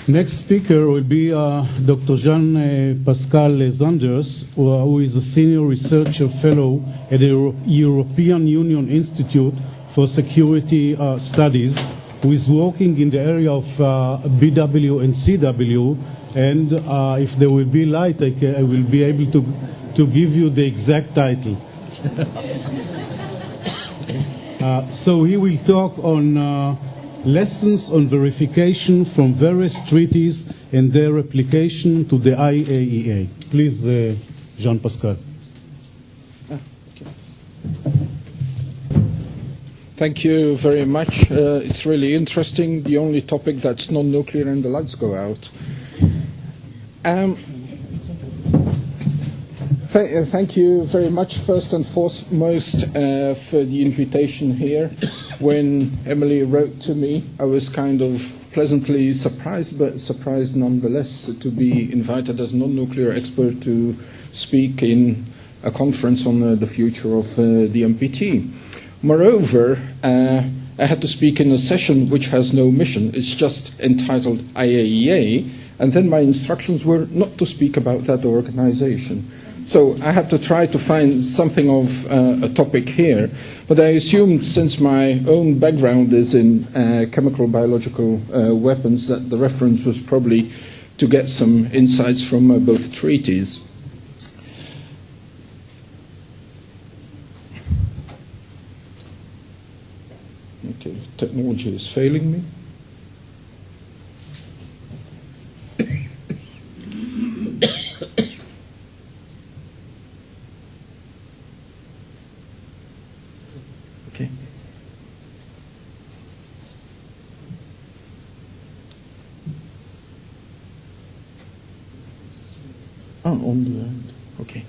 Next speaker will be Dr. Pascal Zanders, who is a senior researcher fellow at the European Union Institute for Security Studies, who is working in the area of BW and CW. And if there will be light, I will be able to give you the exact title. So he will talk on lessons on verification from various treaties and their application to the IAEA. Please, Jean-Pascal. Thank you very much. It's really interesting. The only topic that's non-nuclear and the lights go out. Thank you very much, first and foremost, for the invitation here. When Emily wrote to me, I was kind of pleasantly surprised, but surprised nonetheless to be invited as a non-nuclear expert to speak in a conference on the future of the NPT. Moreover, I had to speak in a session which has no mission. It's just entitled IAEA, and then my instructions were not to speak about that organization. So I had to try to find something of a topic here, but I assumed since my own background is in chemical biological weapons that the reference was probably to get some insights from both treaties. Okay, technology is failing me. Okay. On the end. Okay.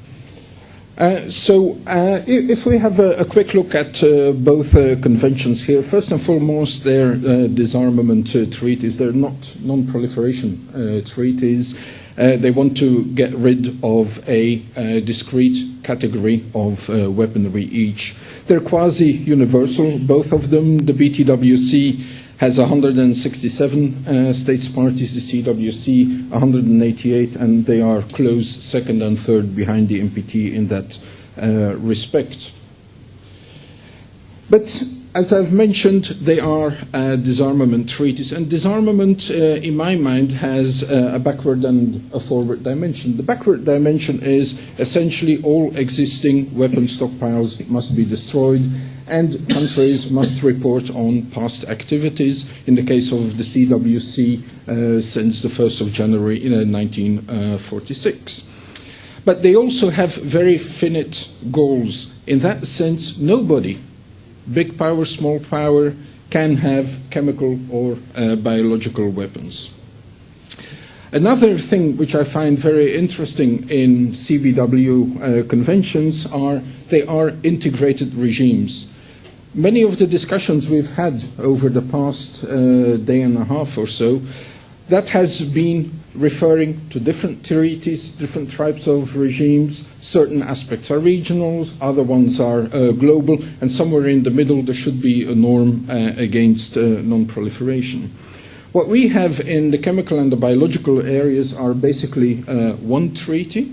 If we have a quick look at both conventions here, first and foremost, they're disarmament treaties. They're not non-proliferation treaties. They want to get rid of a discrete category of weaponry each. They're quasi-universal, both of them. The BTWC has 167 states parties, the CWC 188, and they are close second and third behind the NPT in that respect. But as I've mentioned, they are disarmament treaties, and disarmament, in my mind, has a backward and a forward dimension. The backward dimension is essentially all existing weapon stockpiles must be destroyed, and countries must report on past activities, in the case of the CWC since the 1st of January 1946. But they also have very finite goals. In that sense, nobody, big power, small power, can have chemical or biological weapons. Another thing which I find very interesting in CBW conventions are they are integrated regimes. Many of the discussions we've had over the past day and a half or so, that has been referring to different treaties, different types of regimes. Certain aspects are regional, other ones are global, and somewhere in the middle there should be a norm against non-proliferation. What we have in the chemical and the biological areas are basically one treaty.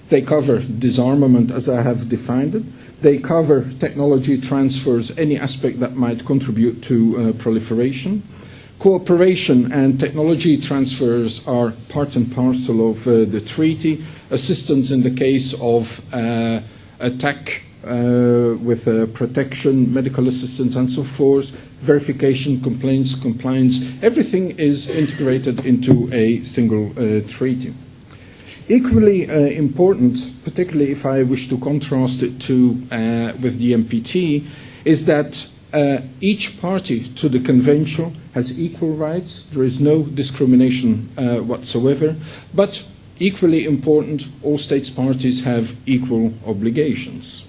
They cover disarmament as I have defined it. They cover technology transfers, any aspect that might contribute to proliferation. Cooperation and technology transfers are part and parcel of the treaty. Assistance in the case of attack with protection, medical assistance and so forth, verification, complaints, compliance, everything is integrated into a single treaty. Equally important, particularly if I wish to contrast it to with the NPT, is that each party to the convention has equal rights. There is no discrimination whatsoever. But equally important, all states parties have equal obligations.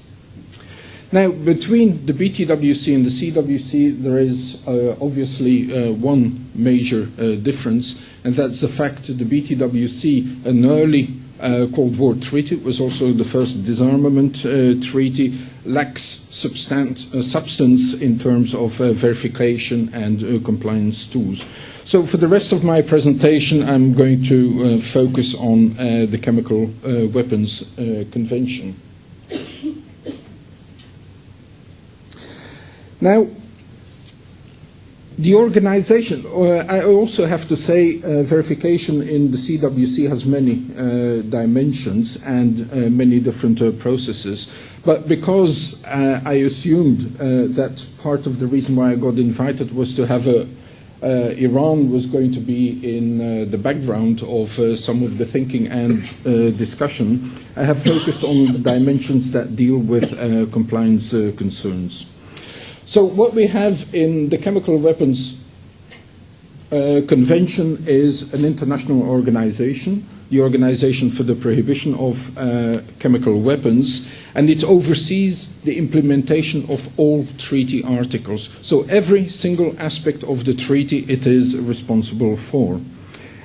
Now, between the BTWC and the CWC, there is obviously one major difference, and that's the fact that the BTWC, an early Cold War treaty. It was also the first disarmament treaty. Lacks substance in terms of verification and compliance tools. So for the rest of my presentation, I'm going to focus on the Chemical Weapons Convention. Now, the organization, I also have to say, verification in the CWC has many dimensions and many different processes. But because I assumed that part of the reason why I got invited was to have Iran was going to be in the background of some of the thinking and discussion, I have focused on the dimensions that deal with compliance concerns. So what we have in the Chemical Weapons Convention is an international organization, the Organization for the Prohibition of Chemical Weapons, and it oversees the implementation of all treaty articles. So every single aspect of the treaty it is responsible for.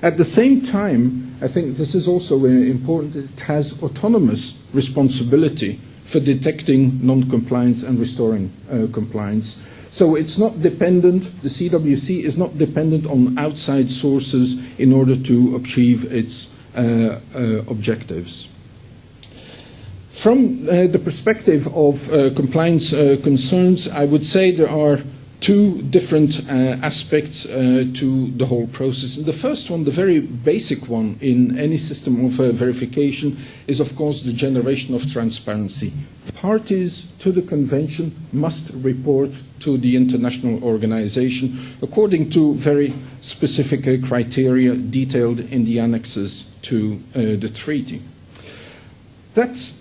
At the same time, I think this is also important, it has autonomous responsibility for detecting non-compliance and restoring compliance. So it's not dependent, the CWC is not dependent on outside sources in order to achieve its objectives. From the perspective of compliance concerns, I would say there are two different aspects to the whole process. And the first one, the very basic one in any system of verification, is of course the generation of transparency. Parties to the convention must report to the international organization according to very specific criteria detailed in the annexes to the treaty. That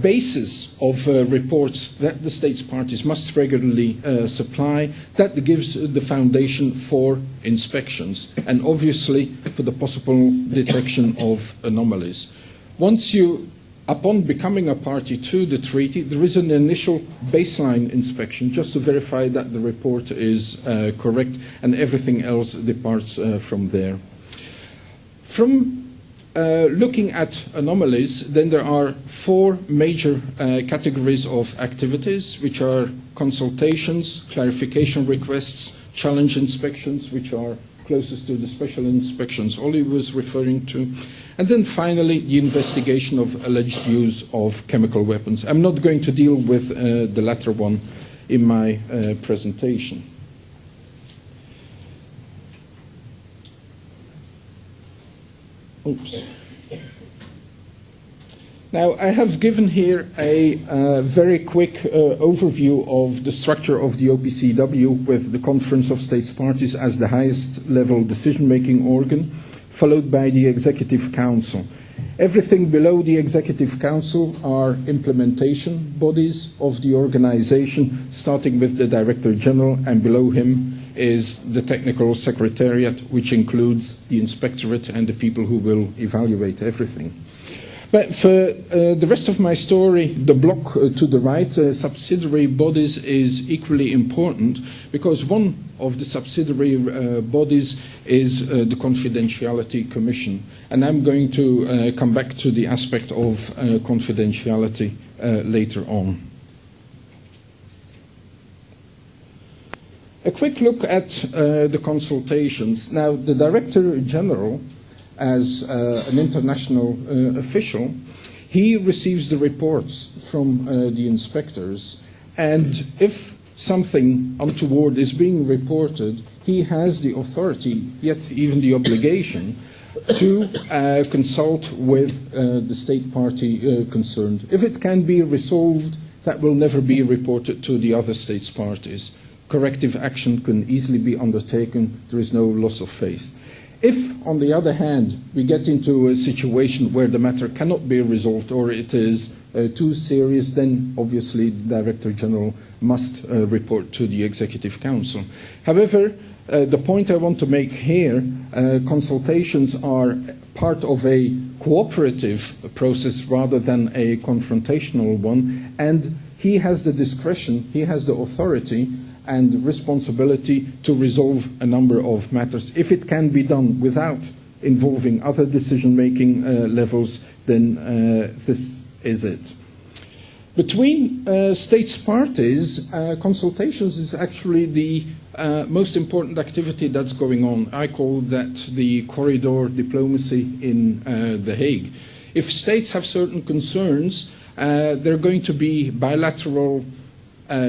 basis of reports that the states parties must regularly supply, that gives the foundation for inspections and obviously for the possible detection of anomalies. Upon becoming a party to the treaty, there is an initial baseline inspection just to verify that the report is correct, and everything else departs from there. From looking at anomalies, then there are four major categories of activities, which are consultations, clarification requests, challenge inspections, which are closest to the special inspections Ollie was referring to, and then finally the investigation of alleged use of chemical weapons. I'm not going to deal with the latter one in my presentation. Oops. Now, I have given here a very quick overview of the structure of the OPCW, with the Conference of States Parties as the highest level decision-making organ, followed by the Executive Council. Everything below the Executive Council are implementation bodies of the organization, starting with the Director General, and below him is the Technical Secretariat, which includes the Inspectorate and the people who will evaluate everything. But for the rest of my story, the block to the right, subsidiary bodies, is equally important, because one of the subsidiary bodies is the Confidentiality Commission. And I'm going to come back to the aspect of confidentiality later on. A quick look at the consultations. Now, the Director General, as an international official, he receives the reports from the inspectors, and if something untoward is being reported, he has the authority, yet even the obligation, to consult with the state party concerned. If it can be resolved, that will never be reported to the other states parties. Corrective action can easily be undertaken. There is no loss of faith. If, on the other hand, we get into a situation where the matter cannot be resolved or it is too serious, then obviously the Director General must report to the Executive Council. However, the point I want to make here, consultations are part of a cooperative process rather than a confrontational one, and he has the discretion, he has the authority and responsibility to resolve a number of matters. If it can be done without involving other decision-making levels, then this is it. Between states parties, consultations is actually the most important activity that's going on. I call that the corridor diplomacy in The Hague. If states have certain concerns, there are going to be bilateral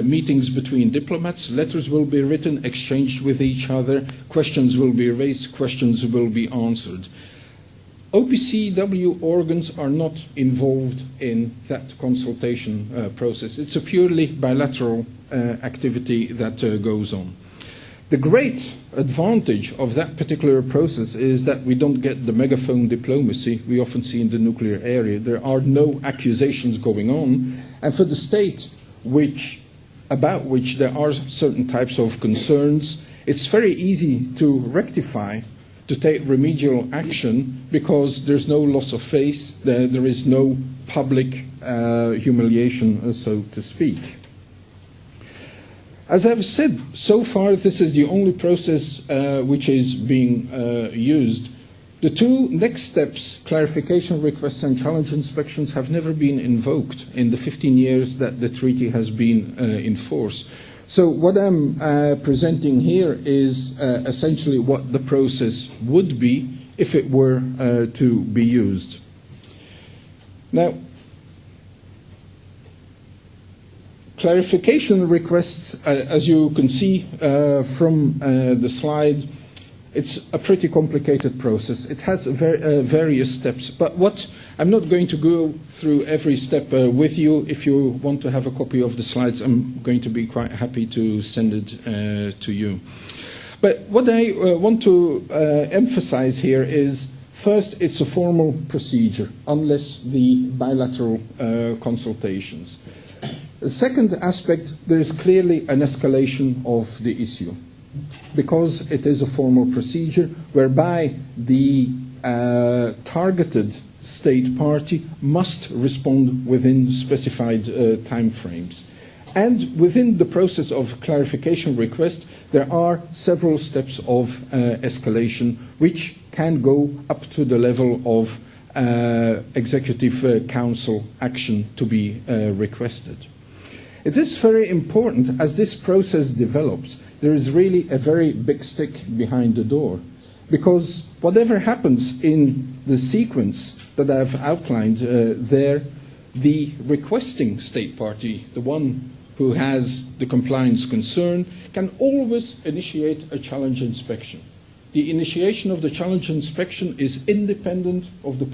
meetings between diplomats. Letters will be written, exchanged with each other. Questions will be raised, questions will be answered. OPCW organs are not involved in that consultation process. It's a purely bilateral activity that goes on. The great advantage of that particular process is that we don't get the megaphone diplomacy we often see in the nuclear area. There are no accusations going on, and for the state about which there are certain types of concerns, it's very easy to rectify, to take remedial action, because there's no loss of face, there is no public humiliation, so to speak. As I've said, so far this is the only process which is being used. The two next steps, clarification requests and challenge inspections, have never been invoked in the 15 years that the treaty has been in force. So what I'm presenting here is essentially what the process would be if it were to be used. Now, clarification requests, as you can see from the slide, it's a pretty complicated process. It has various steps, but I'm not going to go through every step with you. If you want to have a copy of the slides, I'm going to be quite happy to send it to you. But what I want to emphasize here is, first, it's a formal procedure, unless the bilateral consultations. The second aspect, there is clearly an escalation of the issue, because it is a formal procedure whereby the targeted state party must respond within specified time frames. And within the process of clarification request, there are several steps of escalation which can go up to the level of Executive Council action to be requested. It is very important, as this process develops, there is really a very big stick behind the door, because whatever happens in the sequence that I've outlined there, the requesting state party, the one who has the compliance concern, can always initiate a challenge inspection. The initiation of the challenge inspection is independent of the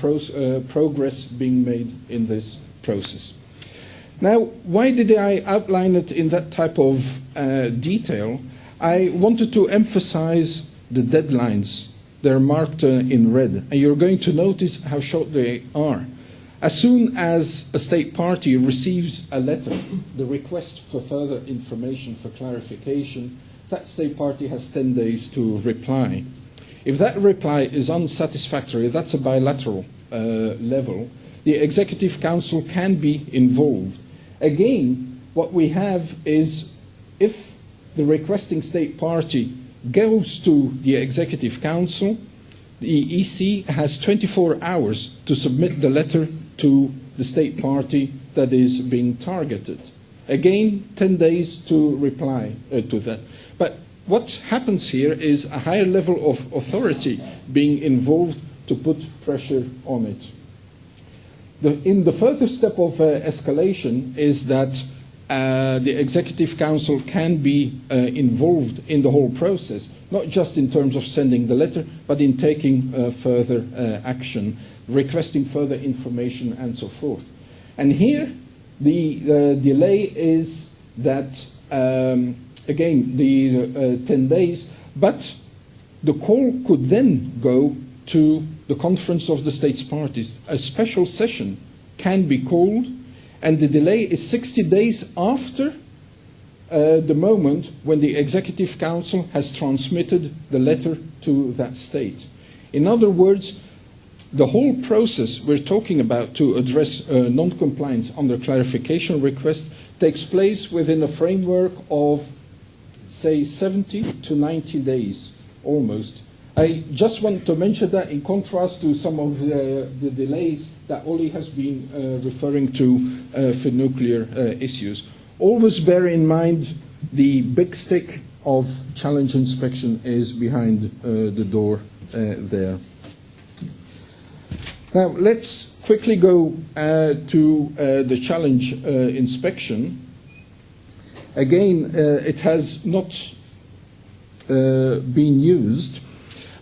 progress being made in this process. Now, why did I outline it in that type of detail? I wanted to emphasize the deadlines. They're marked in red, and you're going to notice how short they are. As soon as a state party receives a letter, the request for further information, for clarification, that state party has 10 days to reply. If that reply is unsatisfactory, that's a bilateral level, the Executive Council can be involved. Again, what we have is, if the requesting state party goes to the Executive Council, the EC has 24 hours to submit the letter to the state party that is being targeted. Again, 10 days to reply to that. But what happens here is a higher level of authority being involved to put pressure on it. In the further step of escalation is that the Executive Council can be involved in the whole process, not just in terms of sending the letter, but in taking further action, requesting further information, and so forth. And here, the delay is that, again, the 10 days, but the call could then go to the conference of the states parties. A special session can be called, and the delay is 60 days after the moment when the Executive Council has transmitted the letter to that state. In other words, the whole process we're talking about to address non-compliance under clarification request takes place within a framework of, say, 70 to 90 days, almost, I just want to mention that in contrast to some of the delays that Oli has been referring to for nuclear issues. Always bear in mind the big stick of challenge inspection is behind the door there. Now let's quickly go to the challenge inspection. Again, it has not been used,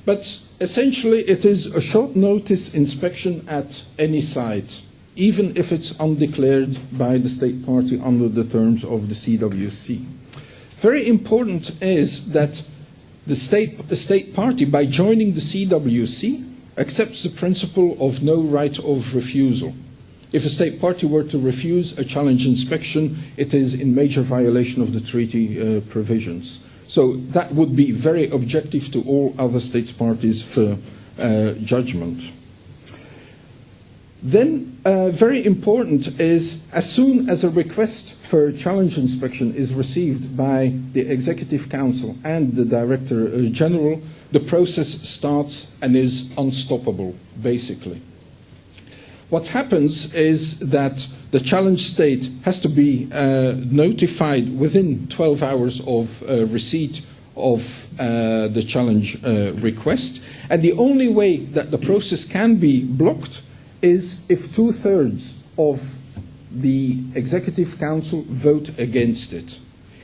but essentially it is a short notice inspection at any site, even if it's undeclared by the state party under the terms of the CWC. Very important is that the state party, by joining the CWC, accepts the principle of no right of refusal. If a state party were to refuse a challenge inspection, it is in major violation of the treaty provisions. So that would be very objective to all other states parties for judgment. Then, very important is, as soon as a request for challenge inspection is received by the Executive Council and the Director General, the process starts and is unstoppable, basically. What happens is that the challenge state has to be notified within 12 hours of receipt of the challenge request, and the only way that the process can be blocked is if 2/3 of the Executive Council vote against it.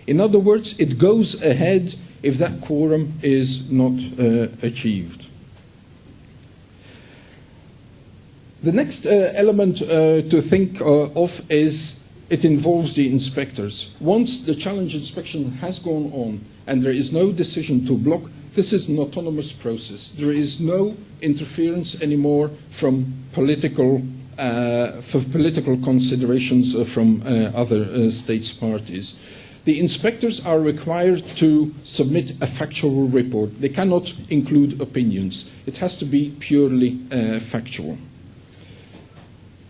In other words, it goes ahead if that quorum is not achieved. The next element to think of is it involves the inspectors. Once the challenge inspection has gone on and there is no decision to block, this is an autonomous process. There is no interference anymore from political considerations from other states parties. The inspectors are required to submit a factual report. They cannot include opinions. It has to be purely factual.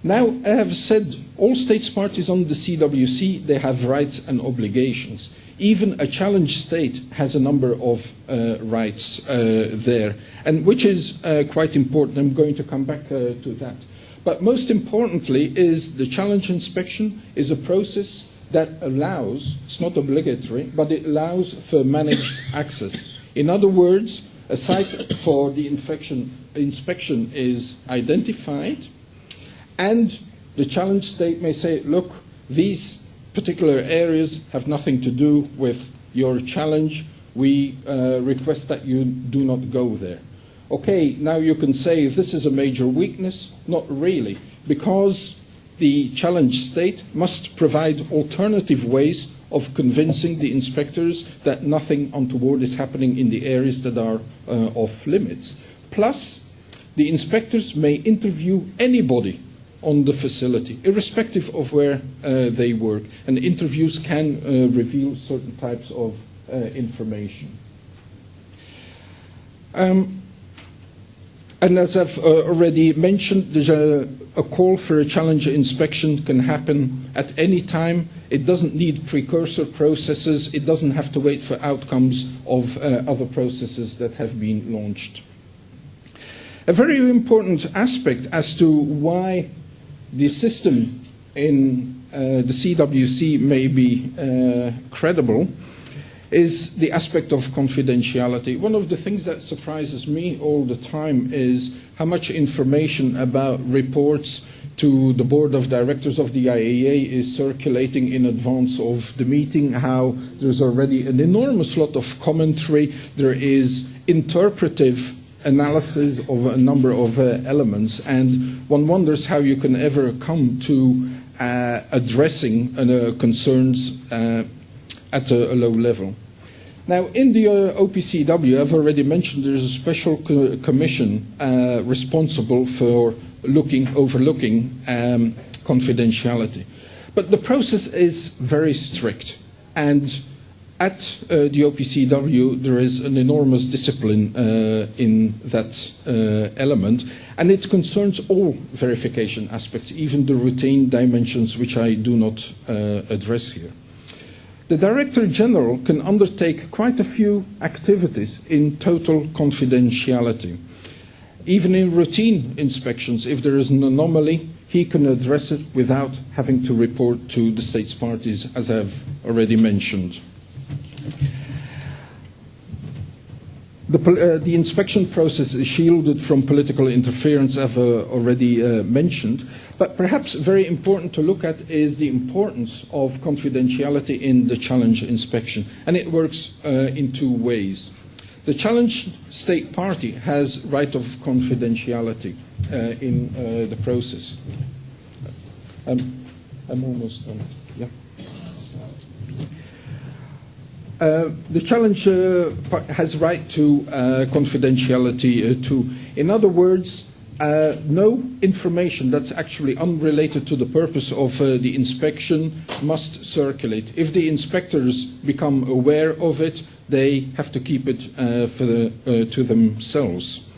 Now, I have said all states parties on the CWC, they have rights and obligations. Even a challenge state has a number of rights there, and which is quite important. I'm going to come back to that. But most importantly is the challenge inspection is a process that allows, it's not obligatory, but it allows for managed access. In other words, a site for the inspection is identified, and the challenge state may say, look, these particular areas have nothing to do with your challenge. We request that you do not go there. Okay, now you can say this is a major weakness. Not really, because the challenge state must provide alternative ways of convincing the inspectors that nothing untoward is happening in the areas that are off limits. Plus, the inspectors may interview anybody on the facility, irrespective of where they work, and interviews can reveal certain types of information. And as I've already mentioned, there's a call for a challenge inspection can happen at any time. It doesn't need precursor processes. It doesn't have to wait for outcomes of other processes that have been launched. A very important aspect as to why the system in the CWC may be credible is the aspect of confidentiality. One of the things that surprises me all the time is how much information about reports to the board of directors of the IAEA is circulating in advance of the meeting, how there's already an enormous lot of commentary, there is interpretive analysis of a number of elements, and one wonders how you can ever come to addressing concerns at a low level. Now, in the OPCW, I've already mentioned there's a special commission responsible for overlooking confidentiality. But the process is very strict, and at the OPCW there is an enormous discipline in that element, and it concerns all verification aspects, even the routine dimensions, which I do not address here. The Director General can undertake quite a few activities in total confidentiality. Even in routine inspections, if there is an anomaly, he can address it without having to report to the states parties, as I've already mentioned. The inspection process is shielded from political interference, I've already mentioned. But perhaps very important to look at is the importance of confidentiality in the challenge inspection. And it works in two ways. The challenge state party has right of confidentiality in the process. I'm almost done. Yeah. The challenge has right to confidentiality too. In other words, no information that's actually unrelated to the purpose of the inspection must circulate. If the inspectors become aware of it, they have to keep it to themselves.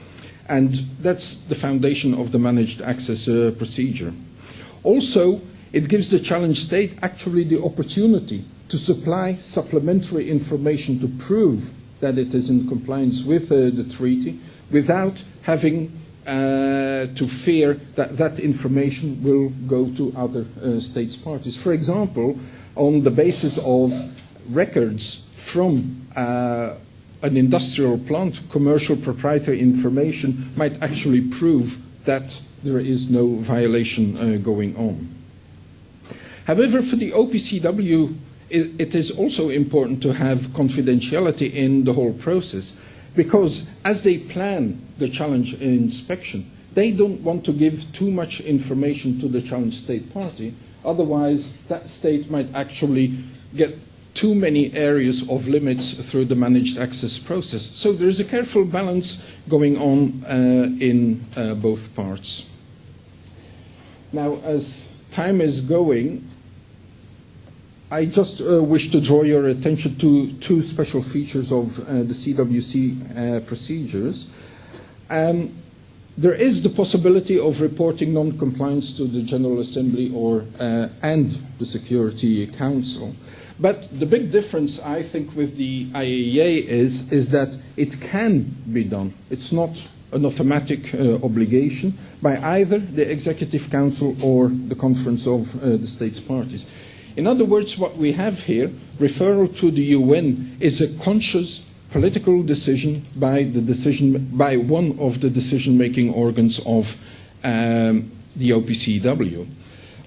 And that's the foundation of the managed access procedure. Also, it gives the challenge state actually the opportunity to supply supplementary information to prove that it is in compliance with the treaty without having to fear that that information will go to other states parties. For example, on the basis of records from an industrial plant, commercial proprietary information might actually prove that there is no violation going on. However, for the OPCW, it is also important to have confidentiality in the whole process, because as they plan the challenge inspection, they don't want to give too much information to the challenge state party, otherwise that state might actually get too many areas of limits through the managed access process. So there is a careful balance going on in both parts. Now, as time is going, I just wish to draw your attention to two special features of the CWC procedures. There is the possibility of reporting non-compliance to the General Assembly or and the Security Council. But the big difference, I think, with the IAEA is that it can be done. It's not an automatic obligation by either the Executive Council or the Conference of the States Parties. In other words, what we have here, referral to the UN, is a conscious political decision by one of the decision-making organs of the OPCW,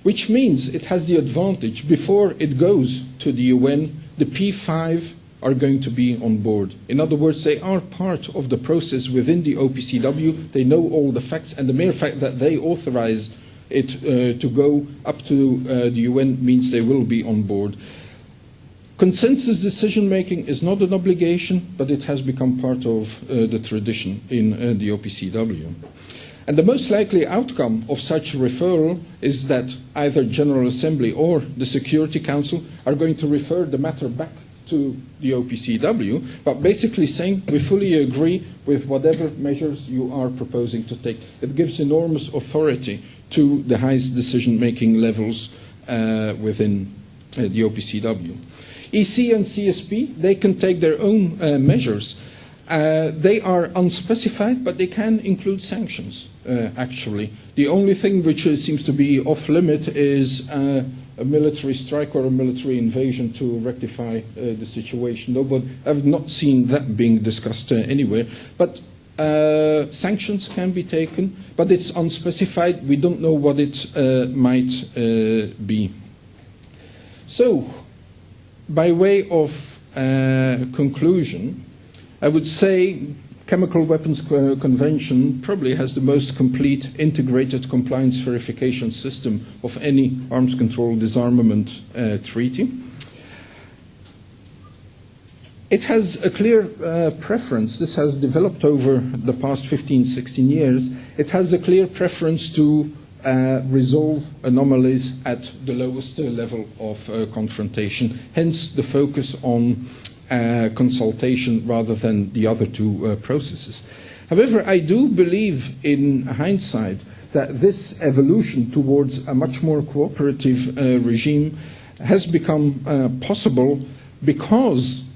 which means it has the advantage, before it goes to the UN, the P5 are going to be on board. In other words, they are part of the process within the OPCW, they know all the facts, and the mere fact that they authorize it to go up to the UN means they will be on board. Consensus decision-making is not an obligation, but it has become part of the tradition in the OPCW. And the most likely outcome of such a referral is that either General Assembly or the Security Council are going to refer the matter back to the OPCW, but basically saying we fully agree with whatever measures you are proposing to take. It gives enormous authority to the highest decision-making levels within the OPCW. EC and CSP, they can take their own measures. They are unspecified, but they can include sanctions, actually. The only thing which seems to be off-limit is a military strike or a military invasion to rectify the situation. I've not seen that being discussed anywhere. But sanctions can be taken, but it's unspecified. We don't know what it might be. So, by way of conclusion, I would say Chemical Weapons Convention probably has the most complete integrated compliance verification system of any arms control disarmament treaty. It has a clear preference. This has developed over the past 15, 16 years. It has a clear preference to resolve anomalies at the lowest level of confrontation, hence the focus on consultation rather than the other two processes. However, I do believe in hindsight that this evolution towards a much more cooperative regime has become possible because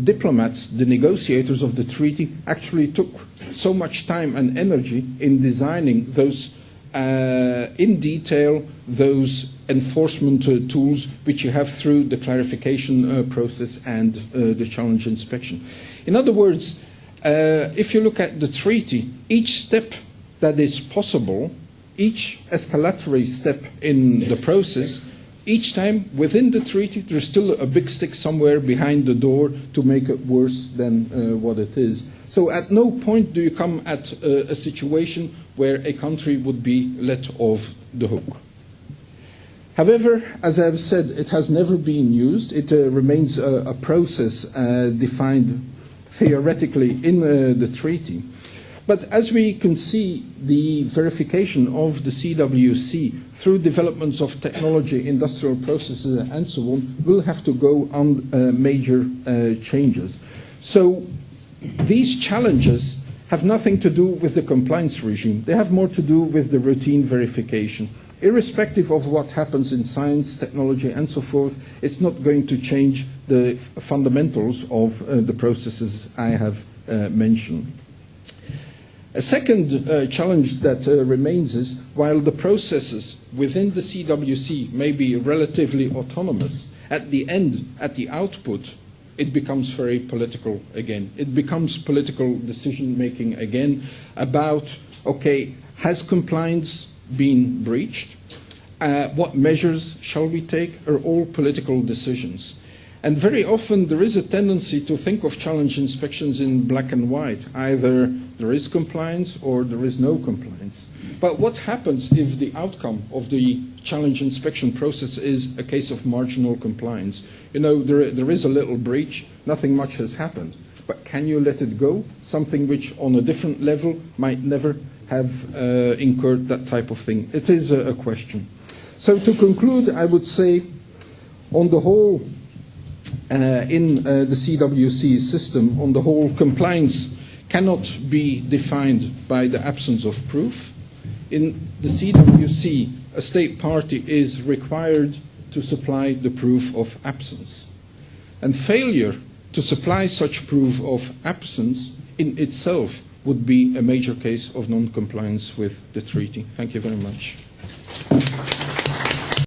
diplomats, the negotiators of the treaty, actually took so much time and energy in designing those, in detail, those enforcement tools which you have through the clarification process and the challenge inspection. In other words, if you look at the treaty, each step that is possible, each escalatory step in the process, each time within the treaty there's still a big stick somewhere behind the door to make it worse than what it is. So at no point do you come at a situation where a country would be let off the hook. However, as I've said, it has never been used. It remains a process defined theoretically in the treaty. But as we can see, the verification of the CWC through developments of technology, industrial processes, and so on, will have to go on major changes. So these challenges have nothing to do with the compliance regime. They have more to do with the routine verification. Irrespective of what happens in science, technology, and so forth, it's not going to change the fundamentals of the processes I have mentioned. A second challenge that remains is, while the processes within the CWC may be relatively autonomous, at the end, at the output, it becomes very political again. It becomes political decision-making again about, okay, has compliance been breached? What measures shall we take? Are all political decisions. And very often there is a tendency to think of challenge inspections in black and white. Either there is compliance or there is no compliance. But what happens if the outcome of the challenge inspection process is a case of marginal compliance? You know, there is a little breach, nothing much has happened. But can you let it go? Something which on a different level might never have incurred that type of thing. It is a question. So to conclude, I would say, on the whole, in the CWC system, on the whole, compliance cannot be defined by the absence of proof. In the CWC, a state party is required to supply the proof of absence. And failure to supply such proof of absence in itself would be a major case of non-compliance with the treaty. Thank you very much.